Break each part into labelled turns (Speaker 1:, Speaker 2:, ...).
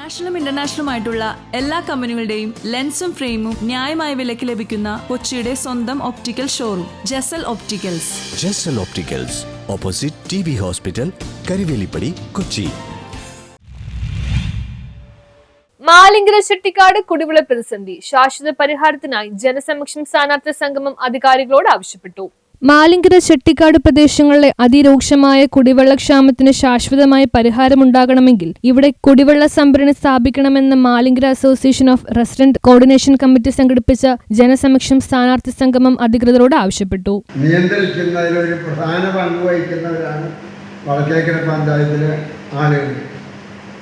Speaker 1: നാഷണലും ഇന്റർനാഷണലുമായിട്ടുള്ള എല്ലാ കമ്പനികളുടെയും ലെൻസും ഫ്രെയിമും ന്യായമായ വിലയ്ക്ക് ലഭിക്കുന്ന കൊച്ചിയുടെ സ്വന്തം optical showroom Jesal opticals.
Speaker 2: Jesal opticals, opposite TB hospital, Karivelippadi, Kochi.
Speaker 3: Malinkara Chettikkad കുടിവെള്ള പ്രതിസന്ധി ശാശ്വത പരിഹാരത്തിനായി ജനസമക്ഷം സ്ഥാനാർത്ഥി സംഗമം അധികാരികളോട് ആവശ്യപ്പെട്ടു. മാലിങ്കര ചെട്ടിക്കാട് പ്രദേശങ്ങളിലെ അതിരൂക്ഷമായ കുടിവെള്ളക്ഷാമത്തിന് ശാശ്വതമായ പരിഹാരമുണ്ടാകണമെങ്കിൽ ഇവിടെ കുടിവെള്ള സംഭരണി സ്ഥാപിക്കണമെന്ന് Malinkara association of resident coordination committee സംഘടിപ്പിച്ച ജനസമക്ഷം സ്ഥാനാർത്ഥി സംഗമം അധികൃതരോട് ആവശ്യപ്പെട്ടു.
Speaker 4: നിയന്ത്രിക്കുന്നതിൽ ഒരു പ്രധാന പങ്ക് വഹിക്കുന്നവരാണ് വടക്കേക്കര പഞ്ചായത്തിലെ ആളുകൾ.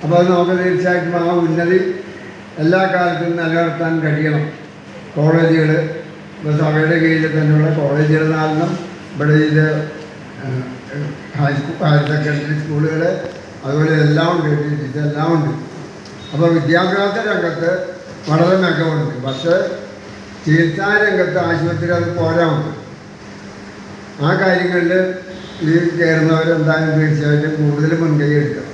Speaker 4: അപ്പോൾ അത് നമുക്ക് തീർച്ചയായിട്ടും ആ ഉന്നതി എല്ലാ കാലത്തും നിലനിർത്താൻ കഴിയണം. കോളേജുകൾ, ഇപ്പോൾ സഭയുടെ കീഴിൽ തന്നെയുള്ള കോളേജുകൾ നാലെണ്ണം, ഇവിടെ ഇത് ഹയർ സെക്കൻഡറി സ്കൂളുകൾ, അതുപോലെ എല്ലാം ഉണ്ട്, ഇതെല്ലാം ഉണ്ട്. അപ്പോൾ വിദ്യാഭ്യാസ രംഗത്ത് വളരെ മികവുണ്ട്. പക്ഷേ ചികിത്സാ രംഗത്ത് ആശുപത്രി അത് പോരാമുണ്ട്. ആ കാര്യങ്ങളിൽ ഈ കയറുന്നവരെന്തായാലും തീർച്ചയായിട്ടും കൂടുതൽ മുൻകൈ എടുക്കണം.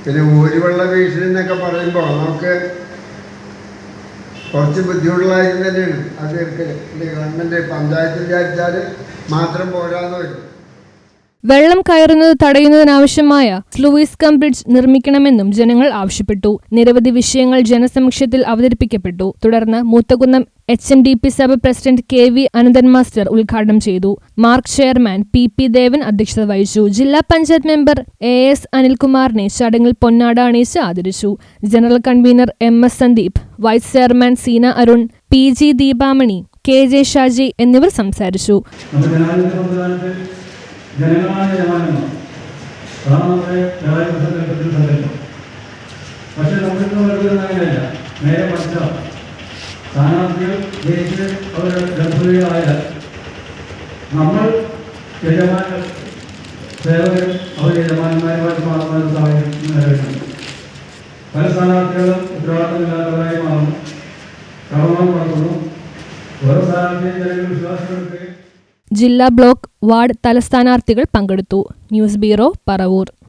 Speaker 4: പിന്നെ ഊരുവെള്ള ഭീഷണി എന്നൊക്കെ പറയുമ്പോൾ നമുക്ക് കുറച്ച് ബുദ്ധിമുട്ടുള്ളതായിട്ട് തന്നെയാണ് അത് തീർക്കൽ. ഗവൺമെൻറ് പഞ്ചായത്ത് വിചാരിച്ചാൽ മാത്രം പോരാന്ന് വരും.
Speaker 3: വെള്ളം കയറുന്നത് തടയുന്നതിനാവശ്യമായ സ്ലൂയിസ് കം ബ്രിഡ്ജ് നിർമ്മിക്കണമെന്നും ജനങ്ങൾ ആവശ്യപ്പെട്ടു. നിരവധി വിഷയങ്ങൾ ജനസമക്ഷത്തിൽ അവതരിപ്പിക്കപ്പെട്ടു. തുടർന്ന് മൂത്തകുന്നം HNDP സഭ പ്രസിഡന്റ് KV അനന്തൻ മാസ്റ്റർ ഉദ്ഘാടനം ചെയ്തു. മാർക്ക് ചെയർമാൻ PP ദേവൻ അധ്യക്ഷത വഹിച്ചു. ജില്ലാ പഞ്ചായത്ത് മെമ്പർ AS അനിൽകുമാറിനെ ചടങ്ങിൽ പൊന്നാട അണിയിച്ച് ആദരിച്ചു. General convener MS Sandeep, vice chairman Seena Arun, PG Deepamani, KJ Shaji എന്നിവർ സംസാരിച്ചു.
Speaker 5: ജനങ്ങളായ ജനമാനമാണ്, അതാണ് നമ്മുടെ ജനാധിപത്യത്തിൽ സങ്കല്പം. പക്ഷെ നമ്മളിന്ന് വരുന്നത് അങ്ങനെയല്ല. നേരെ മറിച്ച സ്ഥാനാർത്ഥികൾ ജയിച്ച് അവർ ഗർഭിണികളായാൽ നമ്മൾ യജമാനർ, സേവകരും അവർ യജമാനന്മാരുമായിട്ട് മാറുന്ന ഒരു സാഹചര്യം നിലവിലുണ്ട്. പല സ്ഥാനാർത്ഥികളും ഉത്തരവാദിത്തമില്ലാത്തവരായി മാറുന്നു, കടന്നു നടക്കുന്നു. ഓരോ സ്ഥാനാർത്ഥിയും ജനങ്ങൾ വിശ്വാസപ്പെടുത്തുകയും
Speaker 3: ജില്ലാ ബ്ലോക്ക് വാർഡ് തല സ്ഥാനാർത്ഥികൾ പങ്കെടുത്തു. News bureau, Paravur.